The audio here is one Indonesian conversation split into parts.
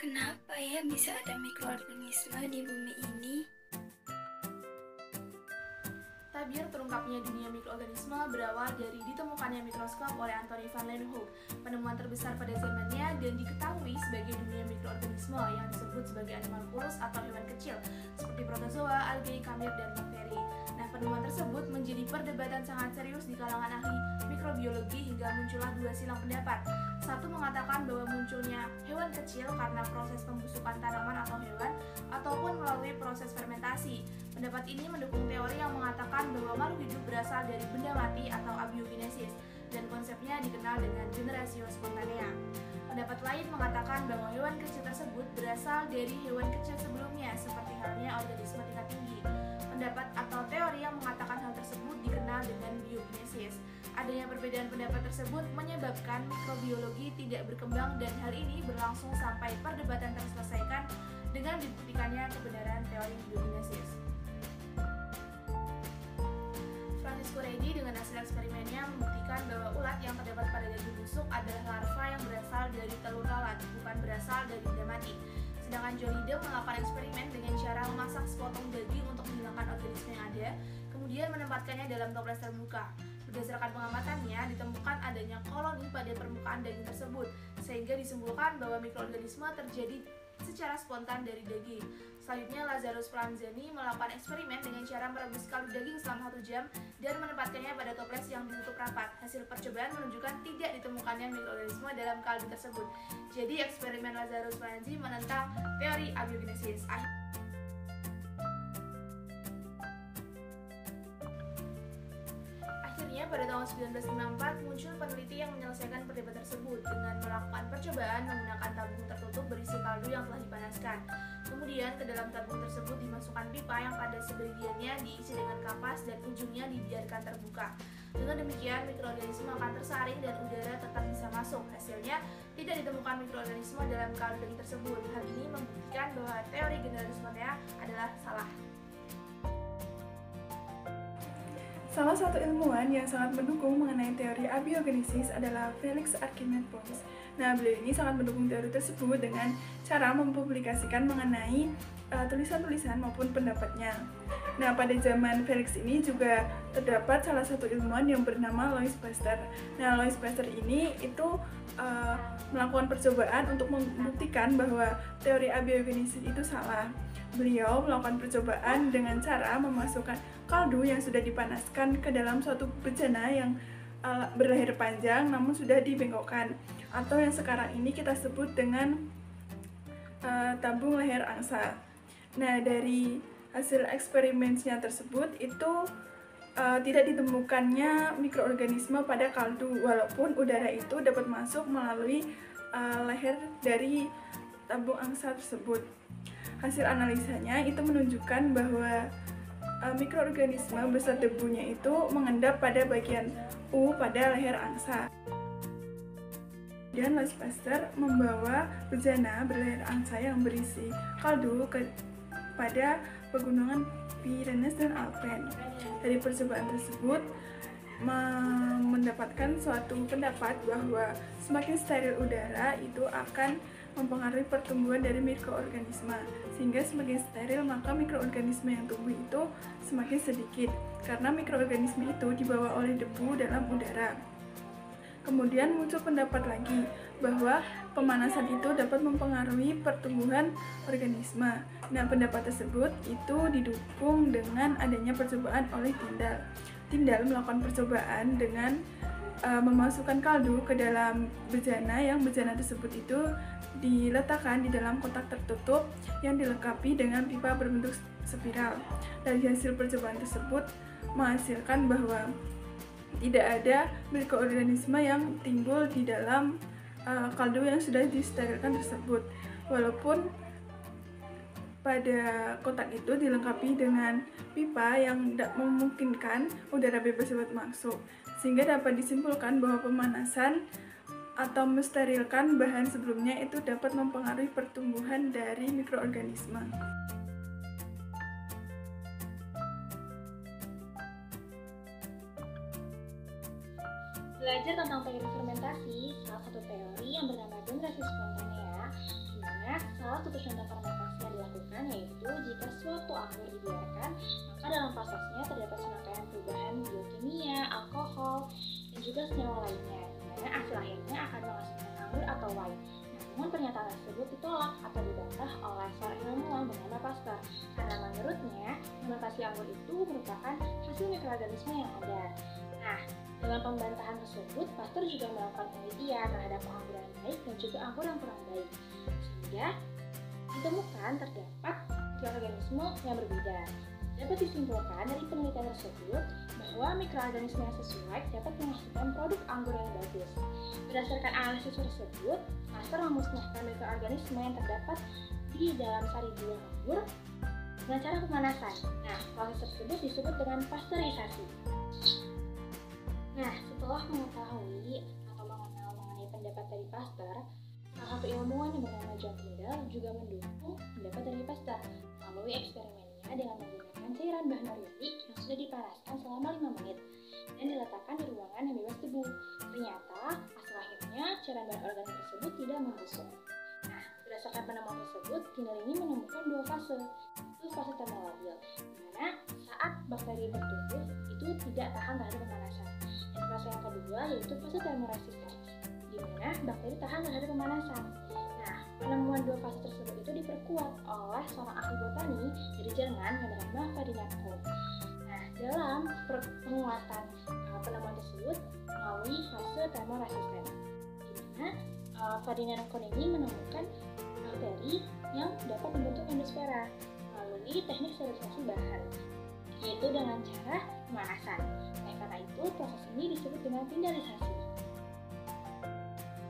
Kenapa ya bisa ada mikroorganisme di bumi ini? Tabir terungkapnya dunia mikroorganisme berawal dari ditemukannya mikroskop oleh Anthony van Leeuwenhoek, penemuan terbesar pada zamannya dan diketahui sebagai dunia mikroorganisme yang disebut sebagai animalculus atau hewan kecil seperti protozoa, algae, kamir, dan bakteri. Nah, penemuan tersebut menjadi perdebatan sangat serius di kalangan ahli mikrobiologi hingga muncullah dua silang pendapat. Satu mengatakan bahwa munculnya hewan kecil karena proses pembusukan tanaman atau hewan ataupun melalui proses fermentasi. Pendapat ini mendukung teori yang mengatakan bahwa makhluk hidup berasal dari benda mati atau abiogenesis dan konsepnya dikenal dengan generatio spontanea. Pendapat lain mengatakan bahwa hewan kecil tersebut berasal dari hewan kecil sebelumnya seperti halnya organisme tingkat tinggi. Pendapat atau teori yang mengatakan hal tersebut dikenal dengan biogenesis. Adanya perbedaan pendapat tersebut menyebabkan mikrobiologi tidak berkembang dan hal ini berlangsung sampai perdebatan terselesaikan dengan dibuktikannya kebenaran teori biogenesis. Francisco Redi dengan hasil eksperimennya membuktikan bahwa ulat yang terdapat pada daging busuk adalah larva yang berasal dari telur lalat, bukan berasal dari benda mati. Sedangkan John Lydell melakukan eksperimen dengan cara memasak sepotong daging untuk menghilangkan organisme yang ada, kemudian menempatkannya dalam toples terbuka. Berdasarkan pengamatannya, ditemukan adanya koloni pada permukaan daging tersebut, sehingga disimpulkan bahwa mikroorganisme terjadi secara spontan dari daging. Selanjutnya, Lazarus Franzani melakukan eksperimen dengan cara merebus kaldu daging selama 1 jam dan menempatkannya pada toples yang ditutup rapat. Hasil percobaan menunjukkan tidak ditemukannya mikroorganisme dalam kaldu tersebut. Jadi, eksperimen Lazarus Franzani menentang teori abiogenesis. Akhirnya pada tahun 1954 muncul peneliti yang menyelesaikan perdebatan tersebut dengan melakukan percobaan menggunakan tabung tertutup berisi kaldu yang telah dipanaskan. Kemudian ke dalam tabung tersebut dimasukkan pipa yang pada sebagiannya diisi dengan kapas dan ujungnya dibiarkan terbuka. Dengan demikian mikroorganisme akan tersaring dan udara tetap bisa masuk. Hasilnya tidak ditemukan mikroorganisme dalam kaldu daging tersebut. Hal ini membuktikan bahwa teori generatio spontanea adalah salah. Salah satu ilmuwan yang sangat mendukung mengenai teori abiogenesis adalah Felix Archimedes Pons. Nah, beliau ini sangat mendukung teori tersebut dengan cara mempublikasikan mengenai tulisan-tulisan maupun pendapatnya. Nah, pada zaman Felix ini juga terdapat salah satu ilmuwan yang bernama Louis Pasteur. Nah, Louis Pasteur ini itu melakukan percobaan untuk membuktikan bahwa teori abiogenesis itu salah. Beliau melakukan percobaan dengan cara memasukkan kaldu yang sudah dipanaskan ke dalam suatu bejana yang berleher panjang namun sudah dibengkokkan, atau yang sekarang ini kita sebut dengan tabung leher angsa. Nah, dari hasil eksperimennya tersebut itu tidak ditemukannya mikroorganisme pada kaldu, walaupun udara itu dapat masuk melalui leher dari tabung angsa tersebut. Hasil analisanya itu menunjukkan bahwa mikroorganisme beserta debunya itu mengendap pada bagian U pada leher angsa. Dan Louis Pasteur membawa bejana berleher angsa yang berisi kaldu pada pegunungan Pyrenees dan Alpen. Dari percobaan tersebut mendapatkan suatu pendapat bahwa semakin steril udara itu akan mempengaruhi pertumbuhan dari mikroorganisme, sehingga semakin steril maka mikroorganisme yang tumbuh itu semakin sedikit karena mikroorganisme itu dibawa oleh debu dalam udara. Kemudian muncul pendapat lagi bahwa pemanasan itu dapat mempengaruhi pertumbuhan organisme. Nah, pendapat tersebut itu didukung dengan adanya percobaan oleh Tyndall. Tyndall melakukan percobaan dengan memasukkan kaldu ke dalam bejana, yang bejana tersebut itu diletakkan di dalam kotak tertutup yang dilengkapi dengan pipa berbentuk spiral. Dari hasil percobaan tersebut menghasilkan bahwa tidak ada mikroorganisme yang timbul di dalam kaldu yang sudah disterilkan tersebut, walaupun pada kotak itu dilengkapi dengan pipa yang tidak memungkinkan udara bebas dapat masuk, sehingga dapat disimpulkan bahwa pemanasan atau mensterilkan bahan sebelumnya itu dapat mempengaruhi pertumbuhan dari mikroorganisme. Belajar tentang teori fermentasi, salah satu teori yang bernama generatio spontanea, di mana salah satu contoh fermentasi yang dilakukan yaitu jika suatu anggur dibiarkan, maka dalam prosesnya terdapat serangkaian perubahan biokimia, alkohol, dan juga senyawa lainnya, di mana hasil akhirnya akan menghasilkan anggur atau wine. Namun pernyataan tersebut ditolak atau dibantah oleh seorang ilmuwan bernama Pasteur, karena menurutnya fermentasi anggur itu merupakan hasil mikroorganisme yang ada. Nah, dengan pembantahan tersebut, Pasteur juga melakukan penelitian terhadap anggur yang baik dan juga anggur yang kurang baik, sehingga ditemukan terdapat mikroorganisme yang berbeda. Dapat disimpulkan dari penelitian tersebut bahwa mikroorganisme yang sesuai dapat menghasilkan produk anggur yang bagus. Berdasarkan analisis tersebut, Pasteur memusnahkan mikroorganisme yang terdapat di dalam sari buah anggur dengan cara pemanasan. Nah, proses tersebut disebut dengan pasteurisasi. Nah, setelah mengetahui atau mengenal mengenai pendapat dari Pasteur, salah satu ilmuwan yang bernama John Tyndall juga mendukung pendapat dari Pasteur melalui eksperimennya dengan menggunakan cairan bahan organik yang sudah dipanaskan selama 5 menit dan diletakkan di ruangan yang bebas debu. Ternyata, hasil akhirnya cairan bahan organik tersebut tidak membusuk. Nah, berdasarkan penemuan tersebut, Tyndall ini menemukan 2 fase, yaitu fase termolabil, di mana saat bakteri bertumbuh itu tidak tahan terhadap pemanasan. Dan fase yang kedua yaitu fase termoresisten, di mana bakteri tahan terhadap pemanasan. Nah, penemuan 2 fase tersebut itu diperkuat oleh seorang ahli botani dari Jerman yang bernama Ferdinand Koch. Nah, dalam penguatan penemuan tersebut melalui fase termoresisten, di mana Ferdinand Koch ini menemukan bakteri yang dapat membentuk endosfera melalui teknik sterilisasi bahan, yaitu dengan cara pemanasan. Nah, karena itu proses ini disebut dengan Tyndallisasi.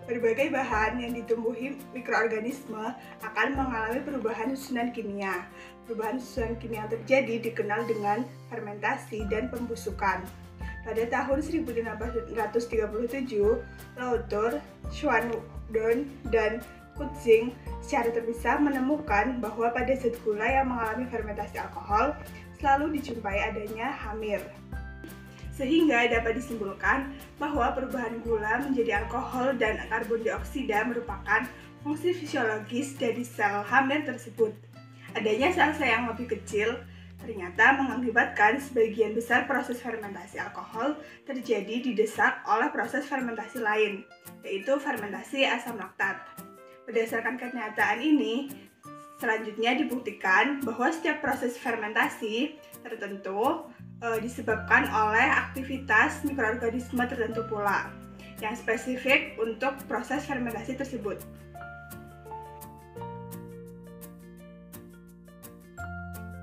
Berbagai bahan yang ditumbuhi mikroorganisme akan mengalami perubahan susunan kimia. Perubahan susunan kimia yang terjadi dikenal dengan fermentasi dan pembusukan. Pada tahun 1837, Lauter, Schwandorn, dan Kutzing secara terpisah menemukan bahwa pada zat gula yang mengalami fermentasi alkohol selalu dijumpai adanya hamir. Sehingga dapat disimpulkan bahwa perubahan gula menjadi alkohol dan karbon dioksida merupakan fungsi fisiologis dari sel hamir tersebut. Adanya sel-sel yang lebih kecil ternyata mengakibatkan sebagian besar proses fermentasi alkohol terjadi didesak oleh proses fermentasi lain, yaitu fermentasi asam laktat. Berdasarkan kenyataan ini, selanjutnya dibuktikan bahwa setiap proses fermentasi tertentu disebabkan oleh aktivitas mikroorganisme tertentu pula yang spesifik untuk proses fermentasi tersebut.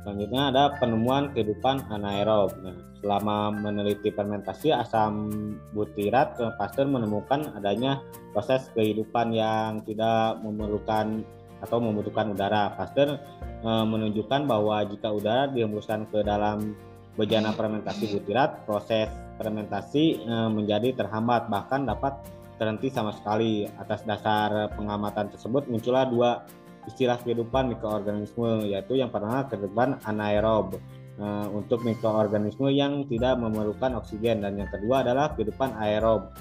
Selanjutnya ada penemuan kehidupan anaerob. Nah, selama meneliti fermentasi asam butirat, Pasteur menemukan adanya proses kehidupan yang tidak memerlukan atau membutuhkan udara. Pasteur menunjukkan bahwa jika udara dihembuskan ke dalam bejana fermentasi butirat, proses fermentasi menjadi terhambat, bahkan dapat terhenti sama sekali. Atas dasar pengamatan tersebut muncullah 2 istilah kehidupan mikroorganisme, yaitu yang pertama kehidupan anaerob untuk mikroorganisme yang tidak memerlukan oksigen, dan yang kedua adalah kehidupan aerob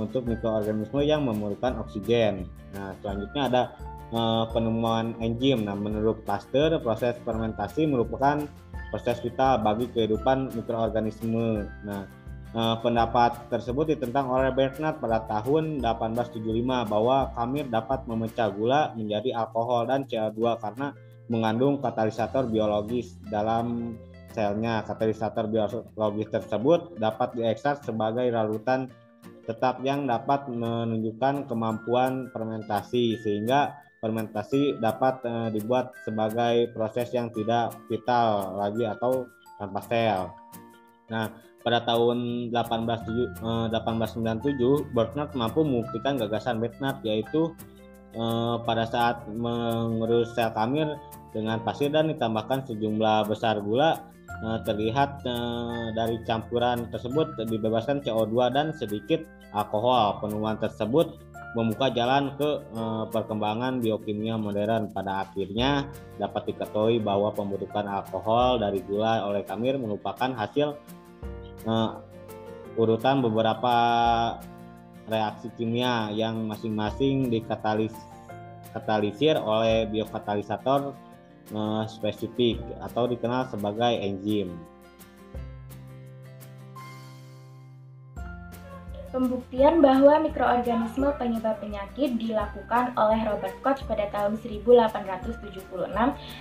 untuk mikroorganisme yang memerlukan oksigen. Nah, selanjutnya ada penemuan enzim. Nah, menurut Pasteur, proses fermentasi merupakan proses vital bagi kehidupan mikroorganisme. Nah, pendapat tersebut ditentang oleh Bernard pada tahun 1875 bahwa khamir dapat memecah gula menjadi alkohol dan CO2 karena mengandung katalisator biologis dalam selnya. Katalisator biologis tersebut dapat diekstrak sebagai larutan tetap yang dapat menunjukkan kemampuan fermentasi, sehingga fermentasi dapat dibuat sebagai proses yang tidak vital lagi atau tanpa sel. Nah, pada tahun 1897, Bernard mampu membuktikan gagasan Bernard, yaitu pada saat mengurus sel khamir dengan pasir dan ditambahkan sejumlah besar gula, terlihat dari campuran tersebut dibebaskan CO2 dan sedikit alkohol. Penemuan tersebut membuka jalan ke perkembangan biokimia modern. Pada akhirnya dapat diketahui bahwa pembentukan alkohol dari gula oleh khamir merupakan hasil urutan beberapa reaksi kimia yang masing-masing dikatalisir oleh biokatalisator spesifik atau dikenal sebagai enzim. Pembuktian bahwa mikroorganisme penyebab penyakit dilakukan oleh Robert Koch pada tahun 1876,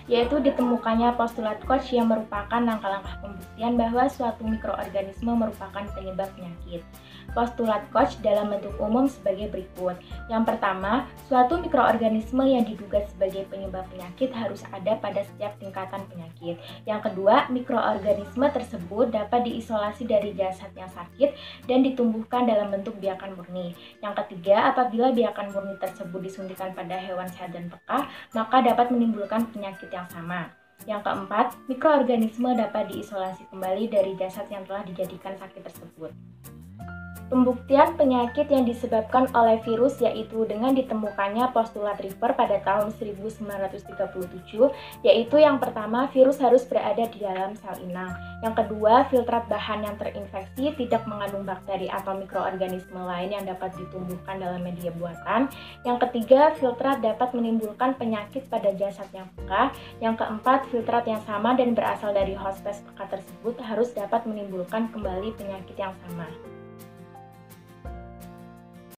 yaitu ditemukannya postulat Koch yang merupakan langkah-langkah pembuktian bahwa suatu mikroorganisme merupakan penyebab penyakit. Postulat Koch dalam bentuk umum sebagai berikut. Yang pertama, suatu mikroorganisme yang diduga sebagai penyebab penyakit harus ada pada setiap tingkatan penyakit. Yang kedua, mikroorganisme tersebut dapat diisolasi dari jasad yang sakit dan ditumbuhkan dalam bentuk biakan murni. Yang ketiga, apabila biakan murni tersebut disuntikan pada hewan sehat dan peka, maka dapat menimbulkan penyakit yang sama. Yang keempat, mikroorganisme dapat diisolasi kembali dari jasad yang telah dijadikan sakit tersebut. Pembuktian penyakit yang disebabkan oleh virus yaitu dengan ditemukannya postulat River pada tahun 1937, yaitu yang pertama, virus harus berada di dalam sel inang. Yang kedua, filtrat bahan yang terinfeksi tidak mengandung bakteri atau mikroorganisme lain yang dapat ditumbuhkan dalam media buatan. Yang ketiga, filtrat dapat menimbulkan penyakit pada jasad yang peka. Yang keempat, filtrat yang sama dan berasal dari host peka tersebut harus dapat menimbulkan kembali penyakit yang sama.